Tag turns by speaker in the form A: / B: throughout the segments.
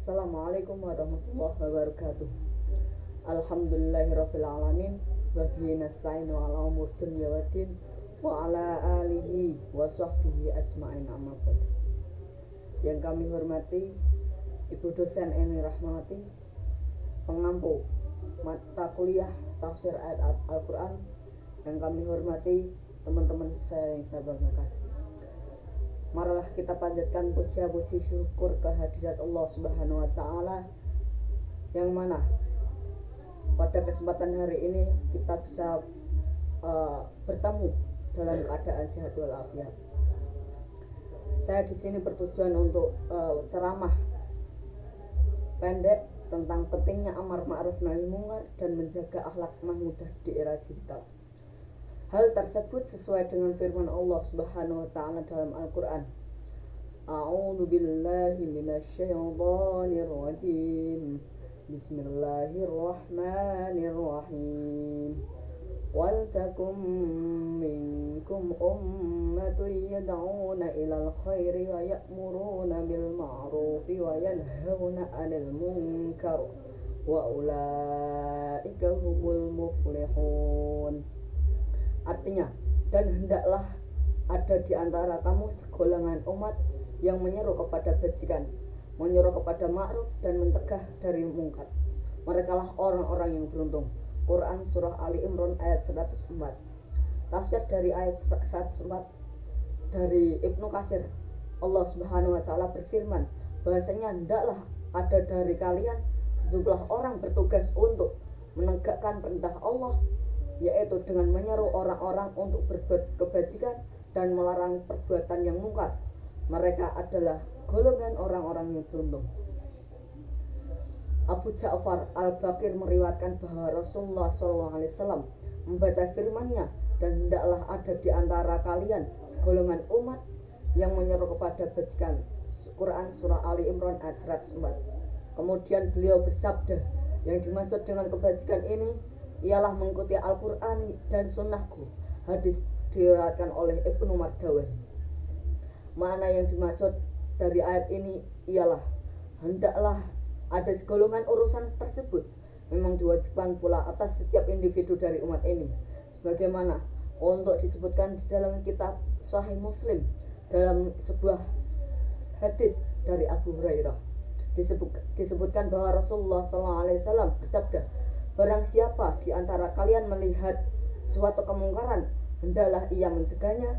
A: Assalamualaikum warahmatullahi wabarakatuh. Alhamdulillahirabbil alamin wa bihi nasta'inu ala umur dunya waddin wa ala alihi wa sahbihi ajma'in amma ba'd. Yang kami hormati Ibu dosen Eni Rahmawati, pengampu mata kuliah tafsir ayat Al-Quran. Yang kami hormati teman-teman saya yang saya banggakan. Marilah kita panjatkan puja-puji syukur kehadirat Allah Subhanahu wa Ta'ala, yang mana pada kesempatan hari ini kita bisa bertemu dalam keadaan sehat walafiat. Saya di sini bertujuan untuk ceramah pendek tentang pentingnya amar ma'ruf nahi munkar dan menjaga akhlak mahmudah di era digital. Hal tersebut sesuai dengan firman Allah Subhanahu wa Ta'ala dalam Al-Quran. A'udzu billahi minasyaitonir rajim. Bismillahirrahmanirrahim. Wal takum minkum ummatun yad'una ilal khairi wa ya'muruna bil ma'rufi wa yanhauna 'anil munkar wa ulaika humul muflihun. Artinya, dan hendaklah ada di antara kamu segolongan umat yang menyeru kepada kebajikan, menyuruh kepada ma'ruf dan mencegah dari mungkar. Merekalah orang-orang yang beruntung. Quran Surah Ali Imran ayat 104. Tafsir dari ayat 104 dari Ibnu Katsir. Allah Subhanahu wa Ta'ala berfirman bahwasanya hendaklah ada dari kalian sejumlah orang bertugas untuk menegakkan perintah Allah, yaitu dengan menyeru orang-orang untuk berbuat kebajikan dan melarang perbuatan yang mungkar. Mereka adalah golongan orang-orang yang beruntung. Abu Ja'far Al-Baqir meriwayatkan bahwa Rasulullah SAW membaca firman-Nya, dan hendaklah ada di antara kalian segolongan umat yang menyeru kepada kebajikan. Quran Surah Ali Imran ayat 104. Kemudian beliau bersabda, yang dimaksud dengan kebajikan ini ialah mengikuti Al-Quran dan Sunnahku. Hadis diriwayatkan oleh Ibnu Mardawayh. Makna yang dimaksud dari ayat ini ialah hendaklah ada segolongan urusan tersebut memang diwajibkan pula atas setiap individu dari umat ini, sebagaimana untuk disebutkan di dalam kitab Sahih Muslim dalam sebuah hadis dari Abu Hurairah. Disebutkan bahwa Rasulullah SAW bersabda, barang siapa di antara kalian melihat suatu kemungkaran, hendaklah ia mencegahnya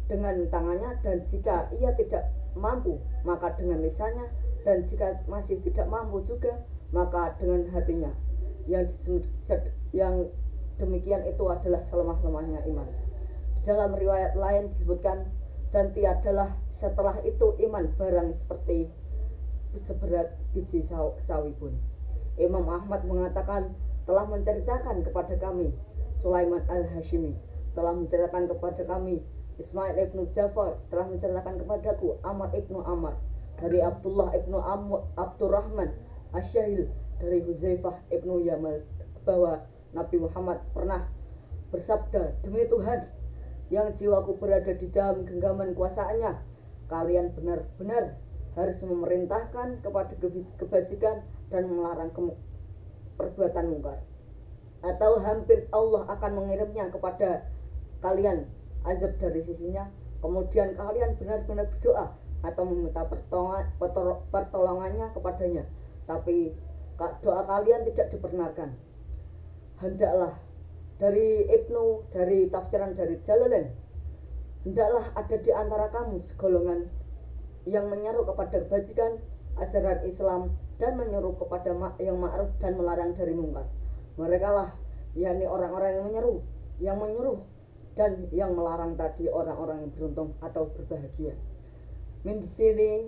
A: dengan tangannya, dan jika ia tidak mampu maka dengan lisannya, dan jika masih tidak mampu juga maka dengan hatinya. Yang demikian itu adalah selemah-lemahnya iman. Di dalam riwayat lain disebutkan, dan tiadalah setelah itu iman barang seperti seberat biji sawi pun. Imam Ahmad mengatakan, telah menceritakan kepada kami Sulaiman Al-Hashimi, telah menceritakan kepada kami Ismail ibnu Ja'far, telah menceritakan kepadaku Amr ibnu Amr dari Abdullah ibnu Abdurrahman Asyahil dari Huzaifah ibnu Yamal, bahwa Nabi Muhammad pernah bersabda, demi Tuhan yang jiwaku berada di dalam genggaman kuasaannya, kalian benar-benar harus memerintahkan kepada kebajikan dan melarang perbuatan mungkar, atau hampir Allah akan mengirimnya kepada kalian azab dari sisinya. Kemudian kalian benar-benar berdoa atau meminta pertolongannya kepadanya, tapi doa kalian tidak dibenarkan. Hendaklah dari tafsiran dari Jalalain, hendaklah ada di antara kamu segolongan yang menyeru kepada kebajikan, ajaran Islam, dan menyeru kepada yang ma'ruf dan melarang dari mungkar. Mereka lah, yakni orang-orang yang menyuruh dan yang melarang tadi, orang-orang yang beruntung atau berbahagia. Min di sini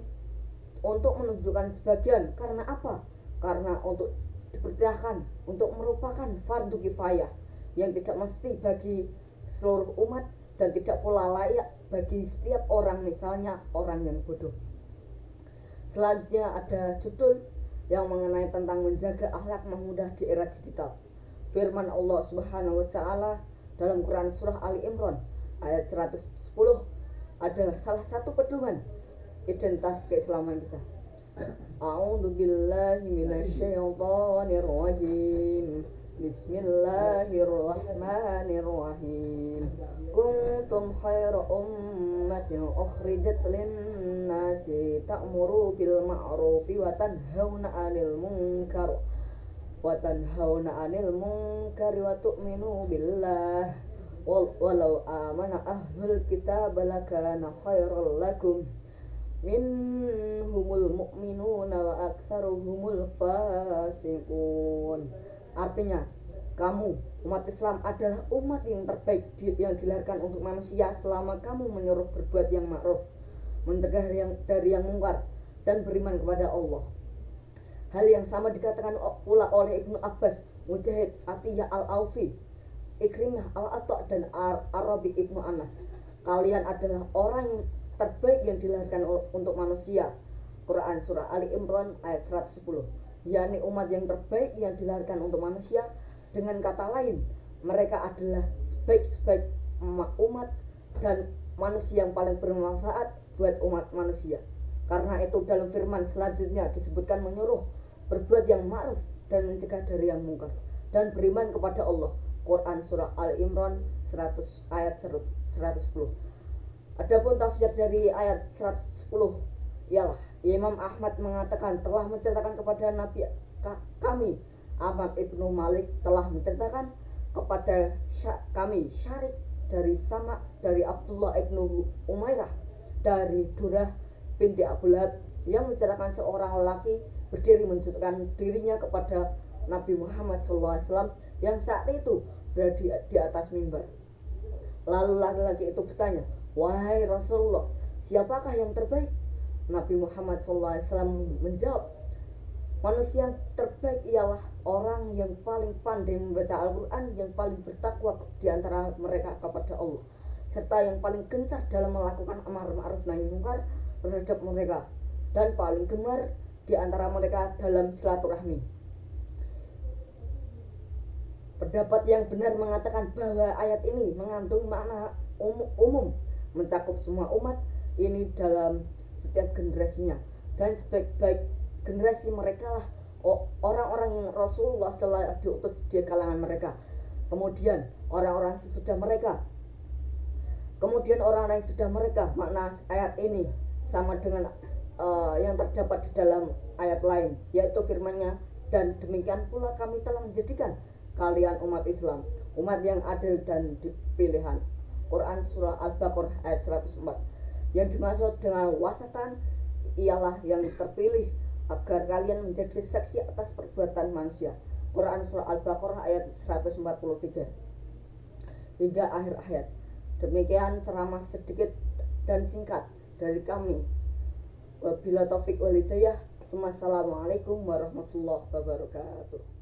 A: untuk menunjukkan sebagian. Karena apa? Karena untuk diperintahkan untuk merupakan fardu kifayah yang tidak mesti bagi seluruh umat dan tidak pula layak bagi setiap orang, misalnya orang yang bodoh. Selanjutnya ada judul yang mengenai tentang menjaga akhlak mahmudah di era digital. Firman Allah Subhanahu wa Ta'ala dalam Quran Surah Ali Imran ayat 110 adalah salah satu pedoman identitas keislaman kita. A'udzu billahi minasyaitonir rajim. Bismillahirrahmanirrahim. Kuntum khaira ummatin ukhrijat lin-nasi ta'muru bil ma'rufi wa tanhauna 'anil munkari wa tu'minu billah. Walau amana ahlul kitab lakana khairal lakum minhumul mu'minuna wa aktsaruhumul fasiqun. Artinya, kamu umat Islam adalah umat yang terbaik yang dilahirkan untuk manusia selama kamu menyuruh berbuat yang ma'ruf, mencegah dari yang mungkar, dan beriman kepada Allah. Hal yang sama dikatakan pula oleh Ibnu Abbas, Mujahid, Atiyah al-Aufi, Ikrimah al-Atta' dan Arabi Ibnu Anas. Kalian adalah orang yang terbaik yang dilahirkan untuk manusia. Quran Surah Ali Imran ayat 110. yakni umat yang terbaik yang dilahirkan untuk manusia. Dengan kata lain, mereka adalah sebaik-sebaik umat dan manusia yang paling bermanfaat buat umat manusia. Karena itu dalam firman selanjutnya disebutkan menyuruh berbuat yang ma'ruf dan mencegah dari yang mungkar dan beriman kepada Allah. Quran Surah Al-Imran 100 ayat 110. Adapun tafsir dari ayat 110 ialah Imam Ahmad mengatakan telah menceritakan kepada Nabi kami Ahmad ibnu Malik telah menceritakan kepada kami Syarik dari Sama dari Abdullah ibnu Umairah dari Durah binti Abu Lahab yang menceritakan seorang lelaki berdiri menunjukkan dirinya kepada Nabi Muhammad SAW yang saat itu berada di atas mimbar. Lalu laki-laki itu bertanya, "Wahai Rasulullah, siapakah yang terbaik?" Nabi Muhammad SAW menjawab, "Manusia yang terbaik ialah orang yang paling pandai membaca Al-Quran, yang paling bertakwa di antara mereka kepada Allah, serta yang paling gencar dalam melakukan amar ma'ruf nahi munkar terhadap mereka, dan paling gemar di antara mereka dalam silaturahmi." Pendapat yang benar mengatakan bahwa ayat ini mengandung makna umum, mencakup semua umat ini dalam setiap generasinya, dan sebaik-baik generasi mereka lah orang-orang yang Rasulullah telah diutus di kalangan mereka, kemudian orang-orang sesudah mereka, kemudian orang-orang yang sudah mereka. Makna ayat ini sama dengan yang terdapat di dalam ayat lain, yaitu firman-Nya, "Dan demikian pula kami telah menjadikan kalian umat Islam, umat yang adil dan pilihan." Quran Surah Al-Baqarah ayat 104. Yang dimaksud dengan wasatan ialah yang terpilih agar kalian menjadi saksi atas perbuatan manusia. Quran Surah Al-Baqarah ayat 143 hingga akhir ayat. Demikian ceramah sedikit dan singkat dari kami. Wabila taufik wal hidayah. Wassalamualaikum warahmatullahi wabarakatuh.